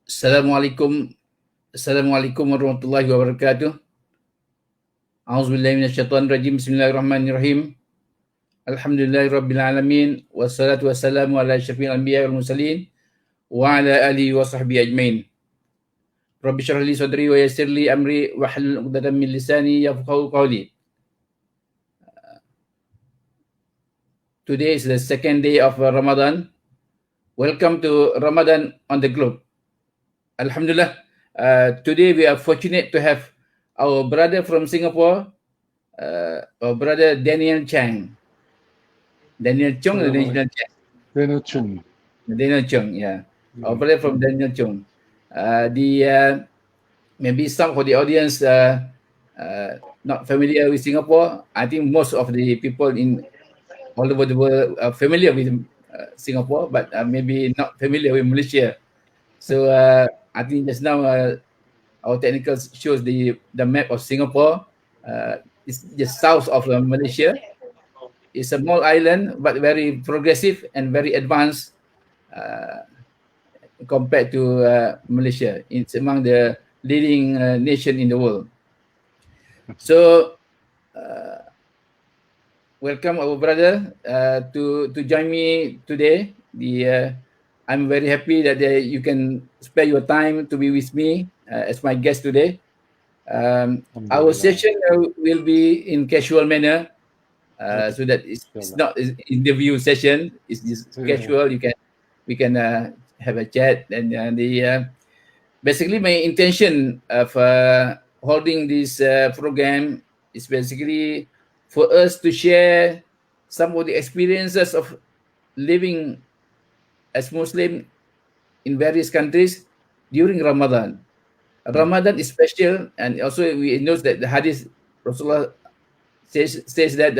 Assalamualaikum. Assalamualaikum warahmatullahi wabarakatuh. A'udzubillahi minasyaitonir rajim. Bismillahirrahmanirrahim. Alhamdulillahirabbil alamin wassalatu wassalamu ala asyrafil anbiya'i wal mursalin wa ala alihi wa sahbihi ajmain. Rabbi shrah li sadri wa yassir li amri wahlul 'uqdatam min lisani yafqahu qawli. Today is the second day of Ramadan. Welcome to Ramadan on the globe. Alhamdulillah, today we are fortunate to have our brother from Singapore, our brother Daniel Chang. Daniel Chung or Daniel Chang? Daniel Chung. Daniel Chung, yeah. Our brother from Daniel Chung. Maybe some of the audience not familiar with Singapore. I think most of the people in all over the world are familiar with Singapore, but maybe not familiar with Malaysia. So I think just now our technical shows the map of Singapore. It's just south of Malaysia. It's a small island, but very progressive and very advanced compared to Malaysia. It's among the leading nation in the world. So welcome our brother to join me today. I'm very happy that you can spare your time to be with me as my guest today. Our session will be in casual manner, so that it's not an interview session. It's just casual. We can have a chat, and basically my intention of holding this program is basically for us to share some of the experiences of living as Muslim in various countries during Ramadan. Ramadan is special, and also we know that the hadith Rasulullah says that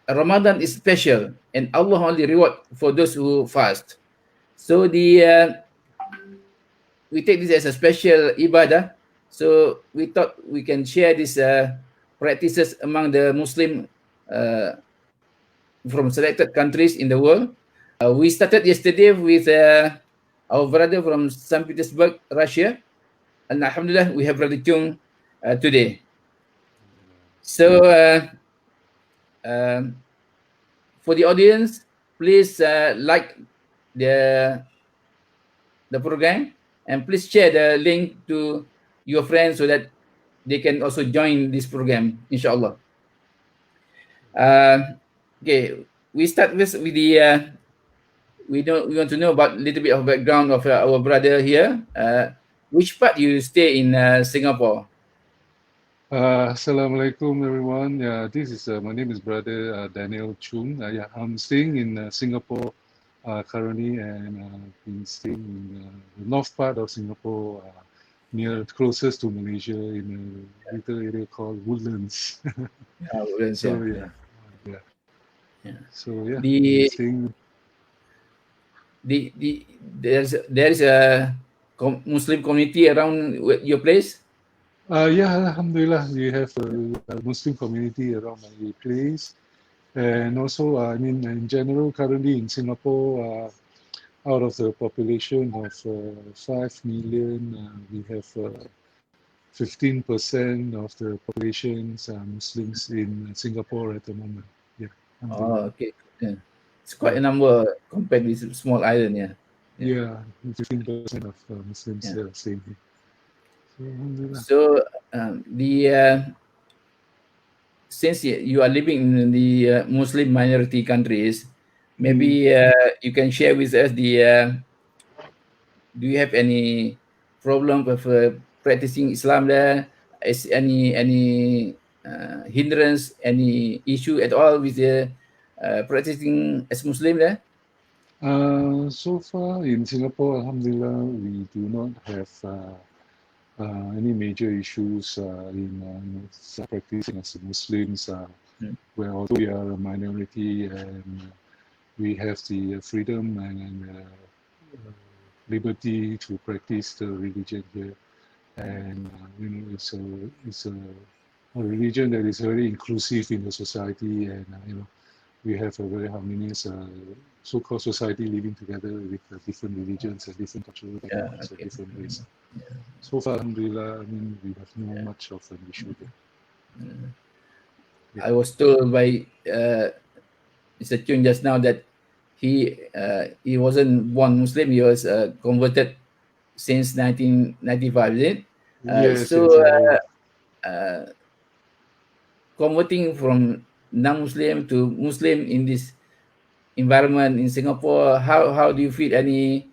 Ramadan is special, and Allah only reward for those who fast. So we take this as a special ibadah. So we thought we can share these practices among the Muslim from selected countries in the world. We started yesterday with our brother from St. Petersburg, Russia, and Alhamdulillah, we have Brother Chung today. So for the audience, please like the program, and please share the link to your friends so that they can also join this program, insyaAllah. Okay, we start with the we want to know about a little bit of background of our brother here. Which part you stay in Singapore? Assalamualaikum everyone. This is my name is Brother Daniel Chung. I'm staying in Singapore currently, and been staying in the north part of Singapore, closest to Malaysia, in a little area called Woodlands. Woodlands, So yeah. So staying. There is a Muslim community around your place? Alhamdulillah, we have a Muslim community around my place, and also in general, currently in Singapore, out of the population of 5 million, we have 15% of the populations are Muslims in Singapore at the moment. Oh, okay. Yeah. It's quite a number compared with small island, yeah. 15% of Muslims staying here. So since you are living in the Muslim minority countries, maybe you can share with us do you have any problem with practicing Islam there? Is any hindrance, any issue at all with practicing as Muslim there? So far in Singapore, alhamdulillah, we do not have any major issues in practicing as Muslims, where although we are a minority, and we have the freedom and liberty to practice the religion here, and it's a religion that is very inclusive in the society, and we have a very harmonious so-called society living together with different religions and different cultural backgrounds and different races. So far, alhamdulillah, I mean, we have no much of an issue there. I was told by Mr. Chun just now that he wasn't born Muslim, he was converted since 1995, is it? Yes, so yes, converting from non-Muslim to Muslim in this environment in Singapore, how do you feel? Any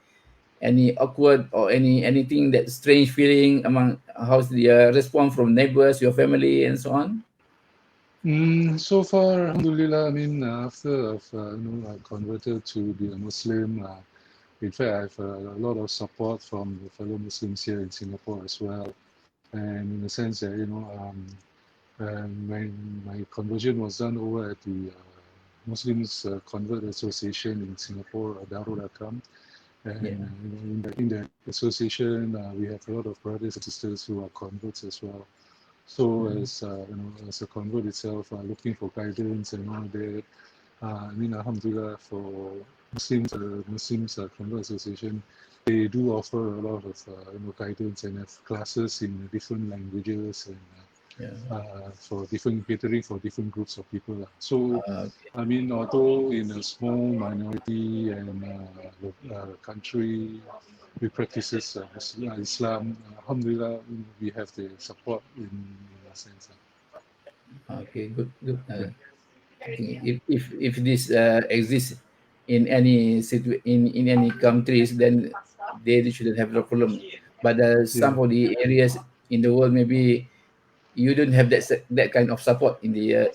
awkward or anything that strange feeling among, how's the response from neighbors, your family, and so on? So far, alhamdulillah, I mean, after I've converted to be a Muslim, in fact, I have a lot of support from the fellow Muslims here in Singapore as well. And in the sense that, when my conversion was done over at the Muslims Convert Association in Singapore, Darul, and in that association, we have a lot of brothers and sisters who are converts as well. So as a convert itself, looking for guidance and all that. I mean, alhamdulillah, for Muslims Convert Association, they do offer a lot of guidance and have classes in different languages and for different catering for different groups of people. So, I mean, although in a small minority and country, we practices Islam, alhamdulillah, we have the support in a sense. Okay, good. I think if this exists in any in any countries, then they shouldn't have no problem. But some of the areas in the world, maybe you don't have that kind of support in the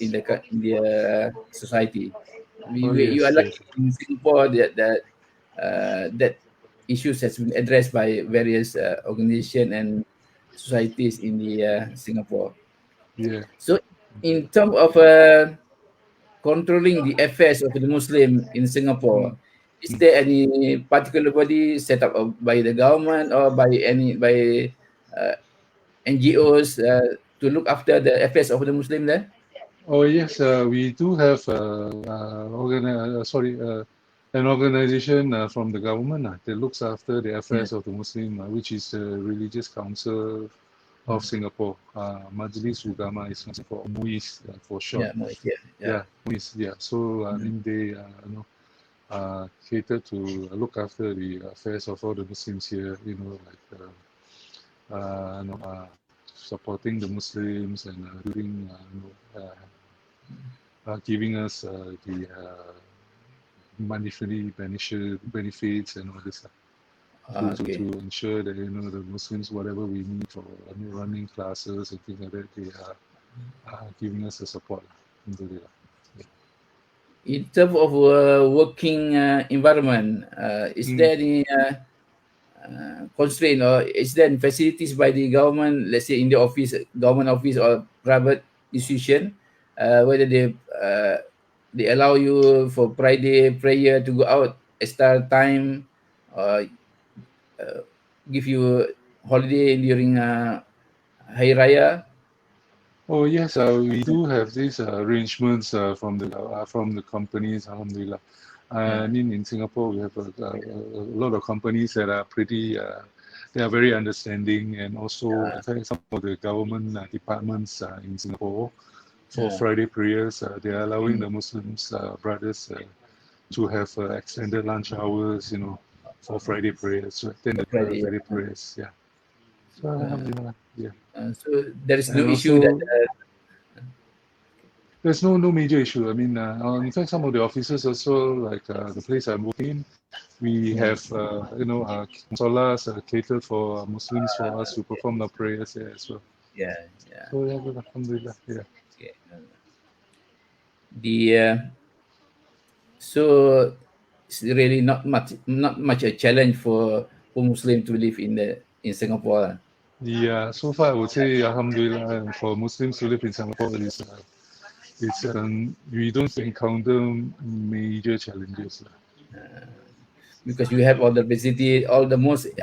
society. You are lucky in Singapore that issues has been addressed by various organizations and societies in the Singapore. Yeah. So, in terms of controlling the affairs of the Muslim in Singapore, is there any particular body set up by the government or by NGOs to look after the affairs of the Muslim there? Oh yes, we do have an organization from the government that looks after the affairs of the Muslim, which is the Religious Council of Singapore, Majlis Ugama Islam for MUIS for short. MUIS. Yeah. So I mean they cater to look after the affairs of all the Muslims here. Supporting the Muslims and doing giving us the monetary benefits and all this to ensure that the Muslims, whatever we need for running classes and things like that, they are giving us the support. In terms of working environment, is there any constraint or is there any facilities by the government, let's say in the government office or private institution, whether they allow you for Friday prayer to go out extra time or give you holiday during Hari Raya? Oh yes, we do have these arrangements from the companies, alhamdulillah. I mean, in Singapore, we have a lot of companies that are they are very understanding, and also in fact, some of the government departments in Singapore for Friday prayers, they are allowing the Muslims brothers to have extended lunch hours, for Friday prayers, to attend the Friday prayers. Yeah. So alhamdulillah, yeah. So there is no issue that. There's no major issue. I mean, in fact, some of the offices also, like the place I'm working, we have musallas catered for Muslims for us to perform the prayers there as well. Yeah. So yeah, alhamdulillah, yeah. Okay. So it's really not much a challenge for Muslim to live in Singapore. Yeah, so far I would say alhamdulillah, for Muslims to live in Singapore we don't encounter major challenges. Because you have all the facility, I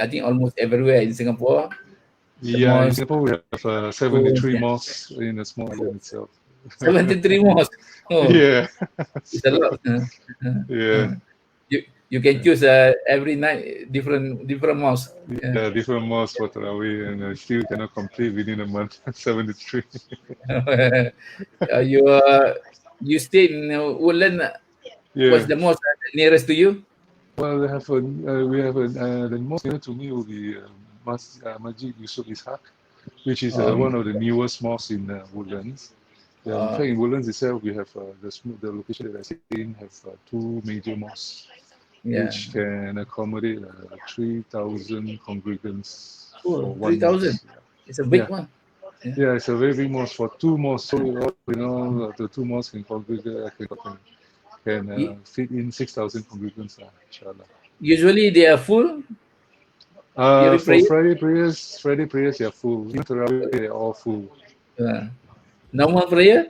think almost everywhere in Singapore. In Singapore we have 73 mosques in a small island itself. 73 mosques. Oh, Yeah. it's a lot. Yeah. You can choose every night different mosques. Yeah, different mosques for Tarawih, and I still cannot complete within a month. 73. You you stay in Woodland. What's Yeah. the most nearest to you? Well, we have the most near to me will be Masjid Yusuf Ishaq, which is Oh, one of the newest mosques in Woodlands. Yeah, in fact, in Woodlands itself, we have the location that I stay in have two major mosques, yeah. which can accommodate 3,000 congregants for Oh, one 3,000. mosque. It's a big Yeah, one. Yeah. yeah, it's a very big mosque for two mosques. So the two mosques can congregate can U- fit in 6,000 congregants, inshallah. Usually they are full during For prayer. Friday prayers, they're full. Even Tarawih, they're all full. Uh, Normal prayer.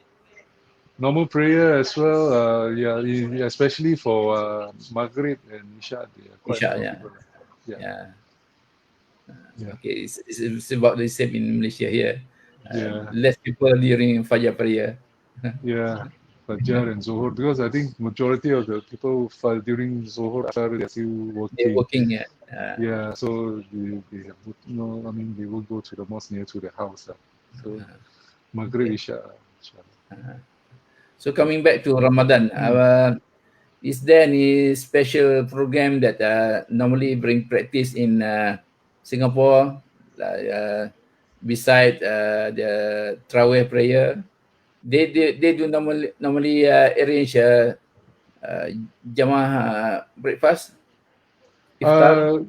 Normal prayer as well, yeah, especially for Maghrib and Isha, there are quite a Isha, lot of yeah. people. Yeah, Yeah. yeah, Okay, it's about the same in Malaysia here. yeah, Less people during Fajr prayer. yeah. Fajr and Zohor, because I think majority of the people during Zohor after they're still They're working. working. Yeah. Yeah, so they have, I mean, they will go to the mosque near to the house. So Maghrib, Okay. Isha, inshallah. So coming back to Ramadan, is there any special program that normally bring practice in Singapore, beside the Traweh prayer? They do normally arrange uh, Jamaah breakfast, iftar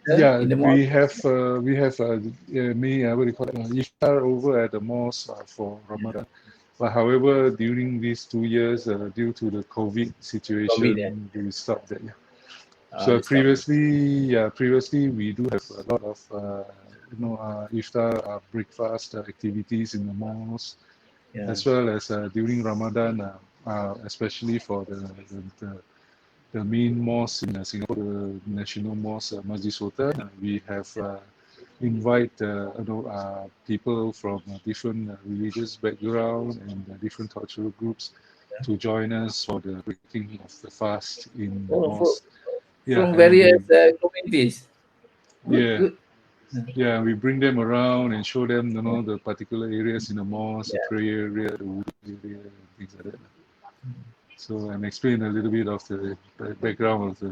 Uh, Yeah, in the mosque. we have what do you call it, iftar over at the mosque for Ramadan. But however, during these 2 years, due to the COVID COVID. Yeah. situation, we stopped that. Yeah. So They stop. previously we do have a lot of iftar breakfast activities in the mosque, Yeah. as well as during Ramadan, especially for the main mosque in Singapore, the National Mosque, Masjid Sultan. We have invite people from different religious background and different cultural groups to join us for the breaking of the fast in the Oh, mosque. Yeah, from and various we communities. Good, yeah good. yeah we bring them around and show them the particular areas in the mosque, the Yeah. prayer area, the wudu area, and things like that. So and explain a little bit of the background of the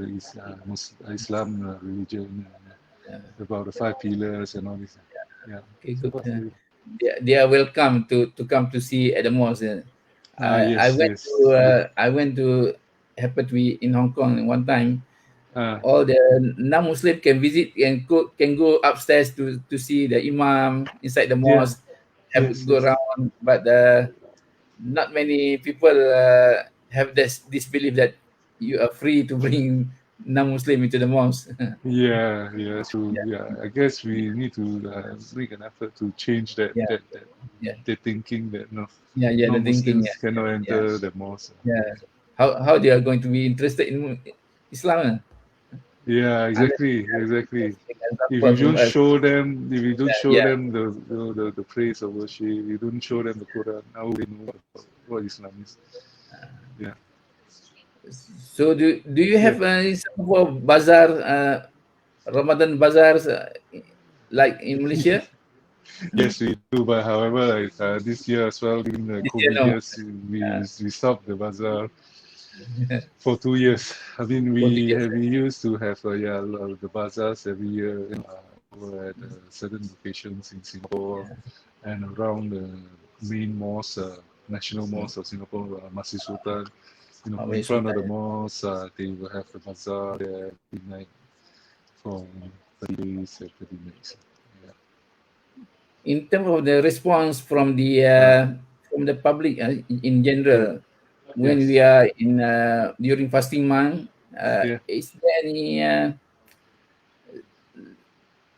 Islam religion, Yeah. about the 5 pillars and all this. Yeah. Okay, So good. that's it. They are welcome to come to see at the mosque. Yes, yes. I went to happen to be in Hong Kong one time. Uh, All the non-Muslim can visit and can go upstairs to see the imam inside the yeah. mosque, have Yes, go yes. around. But not many people have this belief that you are free to bring non-Muslim into the mosque. Yeah, yeah. So Yeah, yeah, I guess we need to make an effort to change yeah, yeah, that thinking that yeah. The thinking. non-Muslims cannot Yeah, enter the mosque. yeah. How they are going to be interested in Islam? Yeah, Unless exactly. take example from us. If you don't show Yeah. them the place of worship, you don't show them the Quran, how will they know what Islam is? Yeah. So do you Yeah. have in Singapore bazaar, Ramadan bazaars like in Malaysia? Yes, we do. But however, like this year as well, during the This year, COVID no. years, we stopped the bazaar for 2 years. I mean, 4 years. we used to have the bazaars every year over at certain locations in Singapore and around the main mosque, National Mosque of Singapore, Masjid Sultan. In Always front of Sultan. the mosque, they will have the bazaar there every night for 30 days, 30 nights. Yeah. In terms of the response Uh, from the public in general, when we yes. are in during fasting month, Yeah. is there any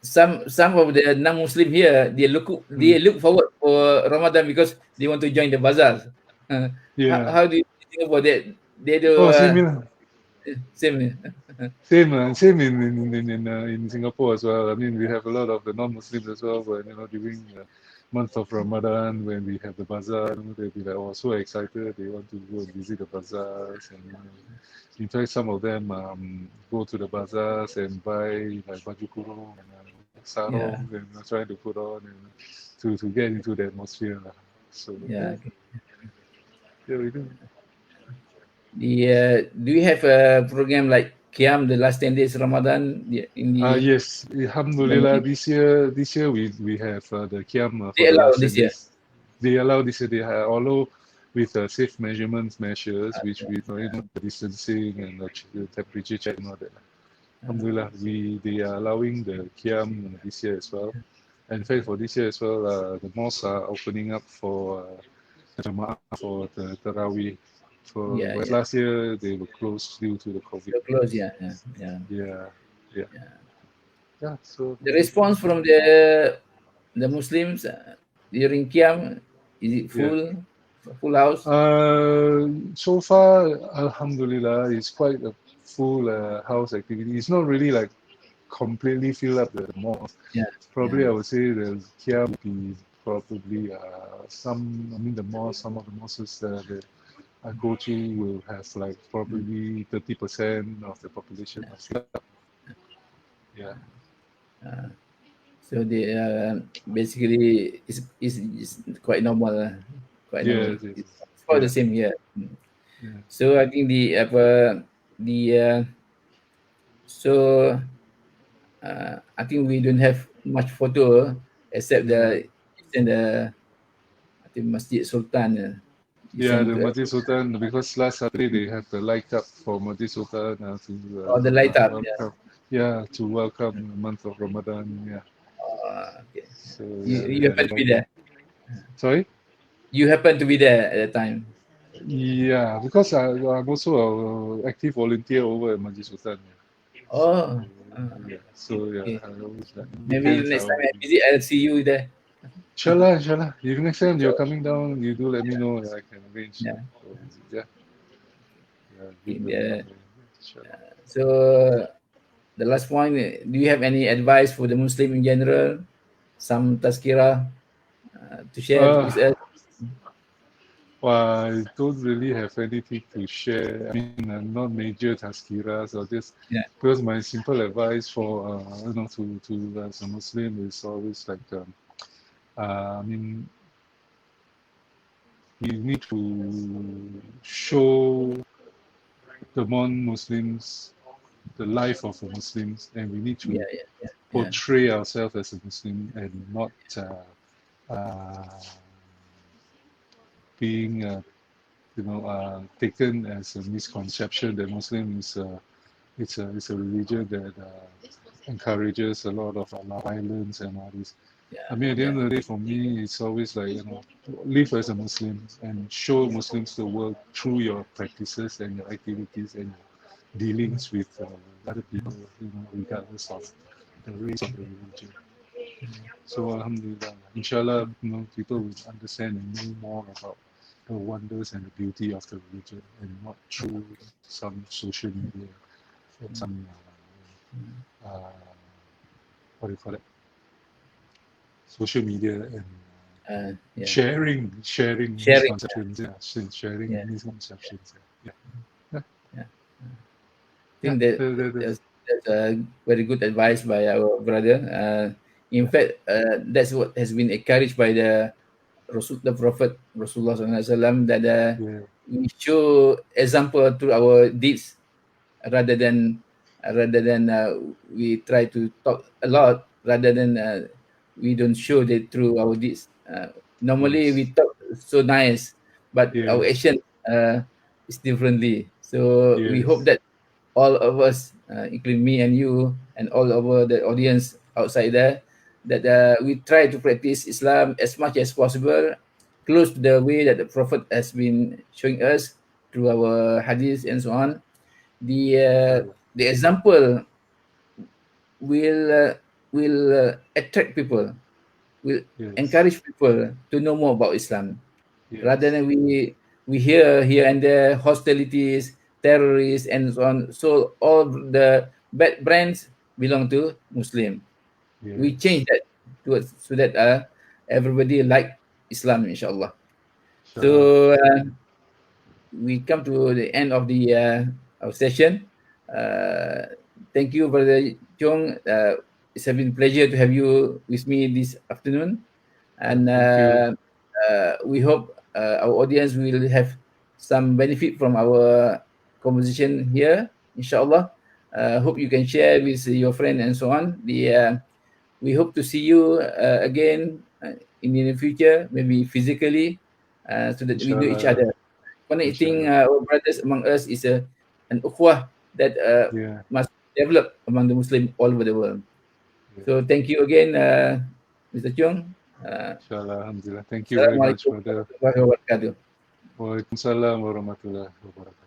some of the non-Muslim here Mm. they look forward for Ramadan because they want to join the bazaar. Yeah. How do you think about that? They do Oh, similar. same. Same in Singapore as well. I mean, we have a lot of the non-Muslims as well, but during month of Ramadan when we have the bazaar, they'll be like, oh, so excited, they want to go and visit the bazaars. And in fact, some of them go to the bazaars and buy like baju kurung and sarong and trying to put on and to get into the atmosphere. So Yeah. yeah, we do. Do you have a program like Qiyam, the last 10 days Ramadan in the Yes, Alhamdulillah. This year we have the Qiyam for they the allow last 10 this year? days. They allow this year. They have, although with safe measures, which we know the distancing and the temperature check and all that. Alhamdulillah, they are allowing the Qiyam this year as well. And in fact, for this year as well, the mosques are opening up for Jama'ah for the Tarawih. Whereas last year they were closed due to the COVID. So close, yeah. So The response from the Muslims during Qiyam, is it full house? So far, Alhamdulillah, it's quite a full house activity. It's not really like completely fill up the mall. Probably I would say the Kia would be probably some, I mean the mosque, some of the mosques that I go to will have like probably 30% of the population are filled up. Yeah. So they basically it's quite normal. Quite normal. It's quite the same here. So I think I think we don't have much photo except the I think Masjid Sultan. The Masjid Sultan, because last Saturday they have the light up for Masjid Sultan the light up. To welcome the month of Ramadan. Okay. So you happen to be there. Sorry? You happen to be there at the time. Yeah, because I'm also an active volunteer over at Masjid Sultan. So okay. I always Maybe next time I visit, I'll see you there. Inshallah. If next time you're coming down, you do let me know. I can arrange. So the last point, do you have any advice for the Muslim in general? Some tazkirah to share with us? Well, I don't really have anything to share. I mean, not major tazkirahs or just because my simple advice for to as a Muslim is always like I mean, we need to show the non-Muslims the life of the Muslims, and we need to portray ourselves as a Muslim and not being taken as a misconception that Muslim is it's a religion that encourages a lot of violence and all this. I mean, at the end of the day, for me, it's always like live as a Muslim and show Muslims the world through your practices and your activities and your dealings with other people, regardless of the race of the religion. So, Alhamdulillah, inshallah, people will understand and know more about the wonders and the beauty of the religion and not through some social media and some what do you call it? Social media and sharing misconceptions. Sharing misconceptions. I think that's a very good advice by our brother. In fact, that's what has been encouraged by the Prophet Rasulullah SAW, that we show example through our deeds rather than we try to talk a lot rather than we don't show that through our deeds. Normally we talk so nice, but our action is differently. So we hope that all of us, including me and you and all over the audience outside there, that we try to practice Islam as much as possible, close to the way that the Prophet has been showing us through our hadith and so on. The example will attract people, will encourage people to know more about Islam, rather than we hear here and there hostilities, terrorists, and so on. So all the bad brands belong to Muslim. We change that towards so that everybody like Islam, insyaAllah. So we come to the end of the our session. Thank you, Brother Chong. It's been a pleasure to have you with me this afternoon, and Thank you. we hope our audience will have some benefit from our conversation here, inshallah. Hope you can share with your friend and so on. We hope to see you again in the near future, maybe physically, so that we know each Inshallah. other. Connecting Inshallah. our brothers among us is an ukhuwah that Yeah. must develop among the Muslim all over the world. Yeah. So thank you again, Mr. Chung. Inshallah. Alhamdulillah. Thank you very much, Assalamualaikum brother. warahmatullahi wabarakatuh. Waalaikumsalam warahmatullahi wabarakatuh.